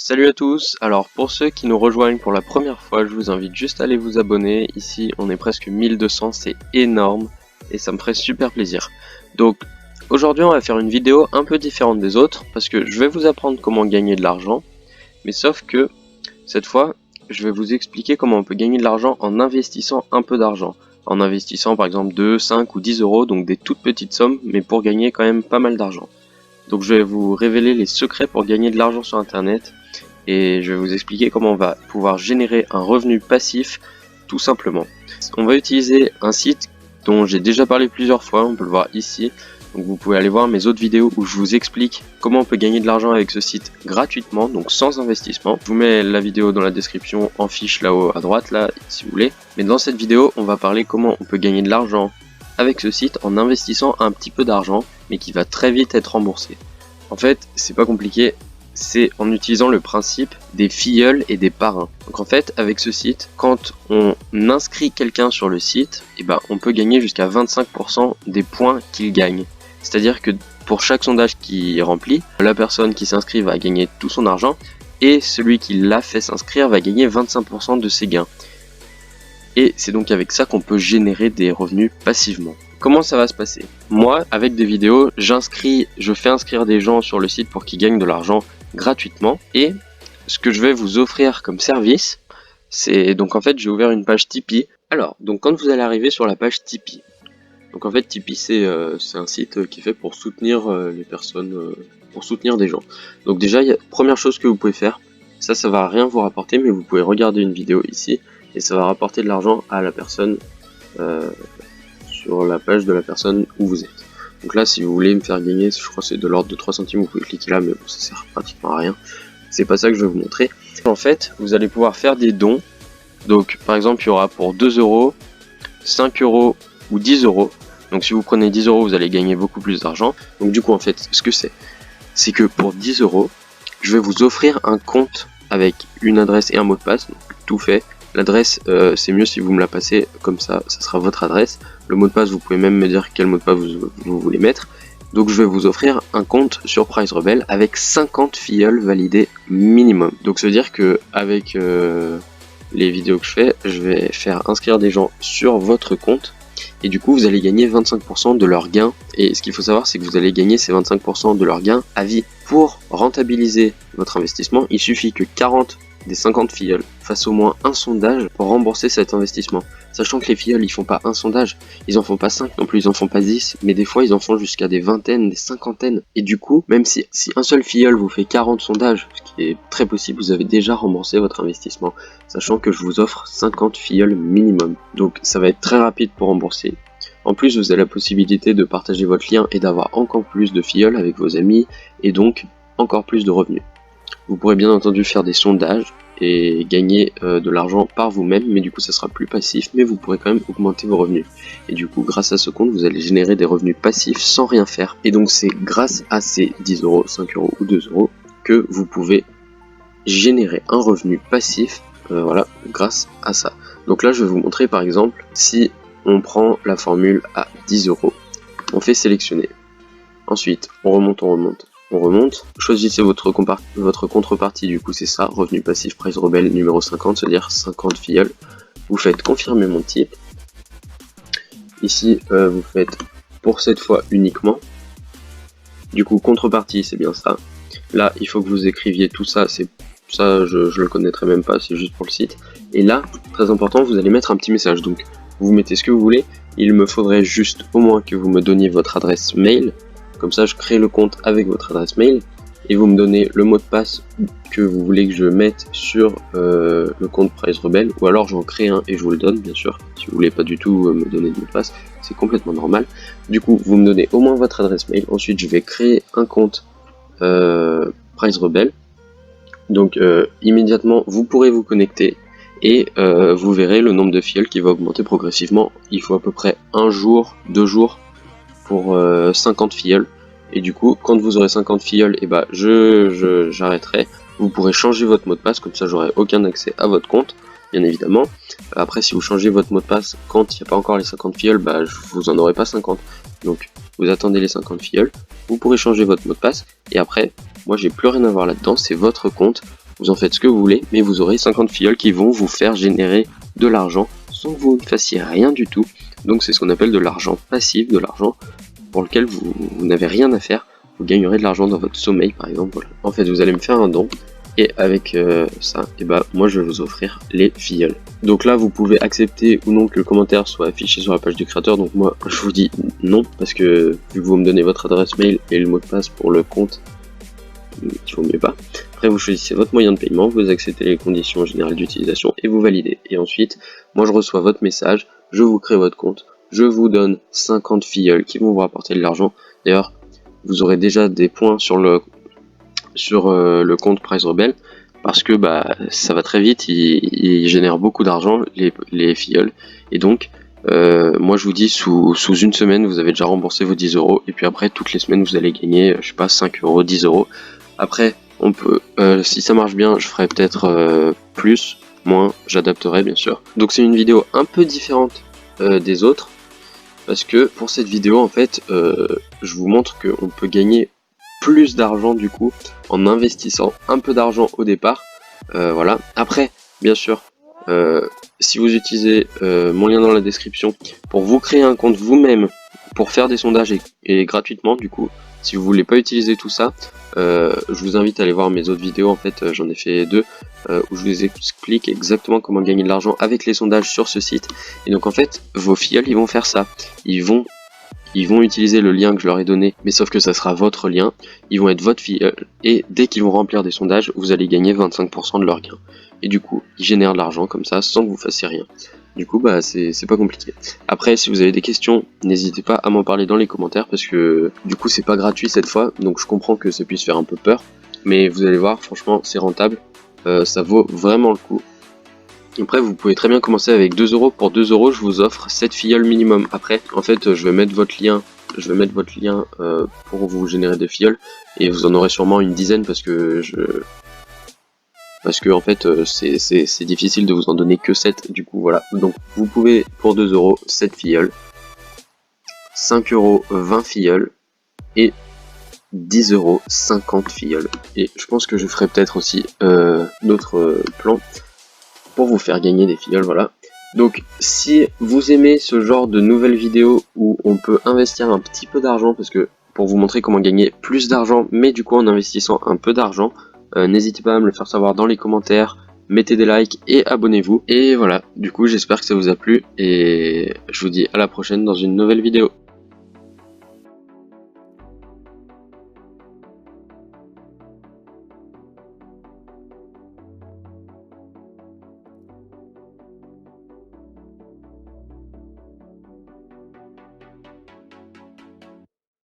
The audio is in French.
Salut à tous, alors pour ceux qui nous rejoignent pour la première fois, je vous invite juste à aller vous abonner. Ici on est presque 1200, c'est énorme et ça me ferait super plaisir. Donc aujourd'hui on va faire une vidéo un peu différente des autres parce que je vais vous apprendre comment gagner de l'argent, mais sauf que cette fois je vais vous expliquer comment on peut gagner de l'argent en investissant un peu d'argent. En investissant par exemple 2, 5 ou 10 euros, donc des toutes petites sommes, mais pour gagner quand même pas mal d'argent. Donc je vais vous révéler les secrets pour gagner de l'argent sur internet et je vais vous expliquer comment on va pouvoir générer un revenu passif tout simplement. On va utiliser un site dont j'ai déjà parlé plusieurs fois, on peut le voir ici. Donc vous pouvez aller voir mes autres vidéos où je vous explique comment on peut gagner de l'argent avec ce site gratuitement, donc sans investissement. Je vous mets la vidéo dans la description en fiche là-haut à droite, là, si vous voulez. Mais dans cette vidéo, on va parler comment on peut gagner de l'argent avec ce site en investissant un petit peu d'argent, mais qui va très vite être remboursé. En fait, c'est pas compliqué, c'est en utilisant le principe des filleuls et des parrains. Donc en fait, avec ce site, quand on inscrit quelqu'un sur le site, on peut gagner jusqu'à 25% des points qu'il gagne. C'est-à-dire que pour chaque sondage qui remplit, la personne qui s'inscrit va gagner tout son argent et celui qui l'a fait s'inscrire va gagner 25% de ses gains. Et c'est donc avec ça qu'on peut générer des revenus passivement. Comment ça va se passer? Moi, avec des vidéos, je fais inscrire des gens sur le site pour qu'ils gagnent de l'argent gratuitement. Et ce que je vais vous offrir comme service, c'est donc en fait j'ai ouvert une page Tipeee. Alors, donc quand vous allez arriver sur la page Tipeee, donc en fait Tipeee c'est un site qui est fait pour soutenir les personnes, pour soutenir des gens. Donc déjà, première chose que vous pouvez faire, ça va rien vous rapporter, mais vous pouvez regarder une vidéo ici et ça va rapporter de l'argent à la personne sur la page de la personne où vous êtes. Donc là, si vous voulez me faire gagner, je crois que c'est de l'ordre de 3 centimes, vous pouvez cliquer là, mais bon, ça sert pratiquement à rien. C'est pas ça que je vais vous montrer. En fait, vous allez pouvoir faire des dons. Donc par exemple, il y aura pour 2 euros, 5 euros ou 10 euros. Donc si vous prenez 10 euros, vous allez gagner beaucoup plus d'argent. Donc du coup, en fait, ce que c'est que pour 10 euros, je vais vous offrir un compte avec une adresse et un mot de passe, donc tout fait. L'adresse, c'est mieux si vous me la passez, comme ça sera votre adresse. Le mot de passe, vous pouvez même me dire quel mot de passe vous voulez mettre. Donc je vais vous offrir un compte sur Price Rebelle avec 50 filleuls validés minimum. Donc ça veut dire que avec les vidéos que je fais, je vais faire inscrire des gens sur votre compte. Et du coup, vous allez gagner 25% de leurs gains. Et ce qu'il faut savoir, c'est que vous allez gagner ces 25% de leurs gains à vie. Pour rentabiliser votre investissement, il suffit que 40 des 50 filleuls fassent au moins un sondage pour rembourser cet investissement. Sachant que les filleuls, ils font pas un sondage, ils en font pas 5 non plus, ils en font pas 10, mais des fois ils en font jusqu'à des vingtaines, des cinquantaines. Et du coup, même si un seul filleul vous fait 40 sondages, ce qui est très possible, vous avez déjà remboursé votre investissement. Sachant que je vous offre 50 filleuls minimum. Donc ça va être très rapide pour rembourser. En plus, vous avez la possibilité de partager votre lien et d'avoir encore plus de filleuls avec vos amis, et donc encore plus de revenus. Vous pourrez bien entendu faire des sondages et gagner de l'argent par vous-même, mais du coup ça sera plus passif, mais vous pourrez quand même augmenter vos revenus. Et du coup, grâce à ce compte, vous allez générer des revenus passifs sans rien faire. Et donc c'est grâce à ces 10 euros, 5 euros ou 2 euros que vous pouvez générer un revenu passif, voilà, grâce à ça. Donc là, je vais vous montrer par exemple, si on prend la formule à 10 euros, on fait sélectionner. Ensuite, on remonte, choisissez votre contrepartie, du coup c'est ça, revenu passif Price Rebelle numéro 50, c'est-à-dire 50 filleuls. Vous faites confirmer mon type. Ici, vous faites pour cette fois uniquement. Du coup, contrepartie, c'est bien ça. Là, il faut que vous écriviez tout ça, je le connaîtrais même pas, c'est juste pour le site. Et là, très important, vous allez mettre un petit message. Donc, vous mettez ce que vous voulez. Il me faudrait juste au moins que vous me donniez votre adresse mail. Comme ça, je crée le compte avec votre adresse mail et vous me donnez le mot de passe que vous voulez que je mette sur le compte Price Rebelle, ou alors j'en crée un et je vous le donne, bien sûr. Si vous voulez pas du tout me donner de mot de passe, c'est complètement normal. Du coup, vous me donnez au moins votre adresse mail. Ensuite, je vais créer un compte Price Rebelle. Donc, immédiatement, vous pourrez vous connecter et vous verrez le nombre de filleuls qui va augmenter progressivement. Il faut à peu près 1 jour, 2 jours pour 50 filleuls. Et du coup, quand vous aurez 50 filleuls, j'arrêterai. Vous pourrez changer votre mot de passe, comme ça j'aurai aucun accès à votre compte, bien évidemment. Après, si vous changez votre mot de passe quand il n'y a pas encore les 50 filleuls, vous en aurez pas 50. Donc, vous attendez les 50 filleuls, vous pourrez changer votre mot de passe, et après, moi j'ai plus rien à voir là-dedans, c'est votre compte. vous en faites ce que vous voulez, mais vous aurez 50 filleuls qui vont vous faire générer de l'argent sans que vous ne fassiez rien du tout. Donc c'est ce qu'on appelle de l'argent passif, de l'argent pour lequel vous n'avez rien à faire. Vous gagnerez de l'argent dans votre sommeil par exemple. Voilà. En fait vous allez me faire un don et avec ça, et bah moi je vais vous offrir les filleuls. Donc là vous pouvez accepter ou non que le commentaire soit affiché sur la page du créateur. Donc moi je vous dis non, parce que vu que vous me donnez votre adresse mail et le mot de passe pour le compte, il vaut mieux pas. Après vous choisissez votre moyen de paiement, vous acceptez les conditions générales d'utilisation et vous validez. Et ensuite moi je reçois votre message, je vous crée votre compte, je vous donne 50 filleuls qui vont vous rapporter de l'argent. D'ailleurs vous aurez déjà des points sur le compte Prize Rebelle, parce que bah ça va très vite, il génère beaucoup d'argent les filleuls, et donc moi je vous dis sous une semaine vous avez déjà remboursé vos 10 euros, et puis après toutes les semaines vous allez gagner je sais pas 5 euros, 10 euros. Après on peut, si ça marche bien je ferai peut-être plus, moins, j'adapterai bien sûr. Donc c'est une vidéo un peu différente des autres, parce que pour cette vidéo en fait je vous montre qu'on peut gagner plus d'argent du coup en investissant un peu d'argent au départ. Voilà. Après bien sûr si vous utilisez mon lien dans la description pour vous créer un compte vous-même pour faire des sondages et gratuitement, du coup si vous voulez pas utiliser tout ça, je vous invite à aller voir mes autres vidéos. En fait j'en ai fait 2 où je vous explique exactement comment gagner de l'argent avec les sondages sur ce site. Et donc en fait vos filleuls ils vont faire ça, ils vont utiliser le lien que je leur ai donné, mais sauf que ça sera votre lien, ils vont être votre filleul, et dès qu'ils vont remplir des sondages, vous allez gagner 25% de leur gain. Et du coup, ils génèrent de l'argent comme ça, sans que vous fassiez rien. Du coup, bah c'est pas compliqué. Après, si vous avez des questions, n'hésitez pas à m'en parler dans les commentaires, parce que du coup, c'est pas gratuit cette fois, donc je comprends que ça puisse faire un peu peur, mais vous allez voir, franchement, c'est rentable, ça vaut vraiment le coup. Après vous pouvez très bien commencer avec 2 euros. Pour 2 euros je vous offre 7 filleuls minimum. Après en fait je vais mettre votre lien pour vous générer des filleuls, et vous en aurez sûrement une dizaine, parce que en fait c'est difficile de vous en donner que 7. Du coup voilà, donc vous pouvez pour 2 euros 7 filleuls, 5 euros 20 filleuls, et 10 euros 50 filleuls. Et je pense que je ferai peut-être aussi d'autres plans pour vous faire gagner des filleuls, voilà. Donc si vous aimez ce genre de nouvelles vidéos où on peut investir un petit peu d'argent, parce que pour vous montrer comment gagner plus d'argent, mais du coup en investissant un peu d'argent, n'hésitez pas à me le faire savoir dans les commentaires, mettez des likes et abonnez-vous. Et voilà, du coup j'espère que ça vous a plu, et je vous dis à la prochaine dans une nouvelle vidéo.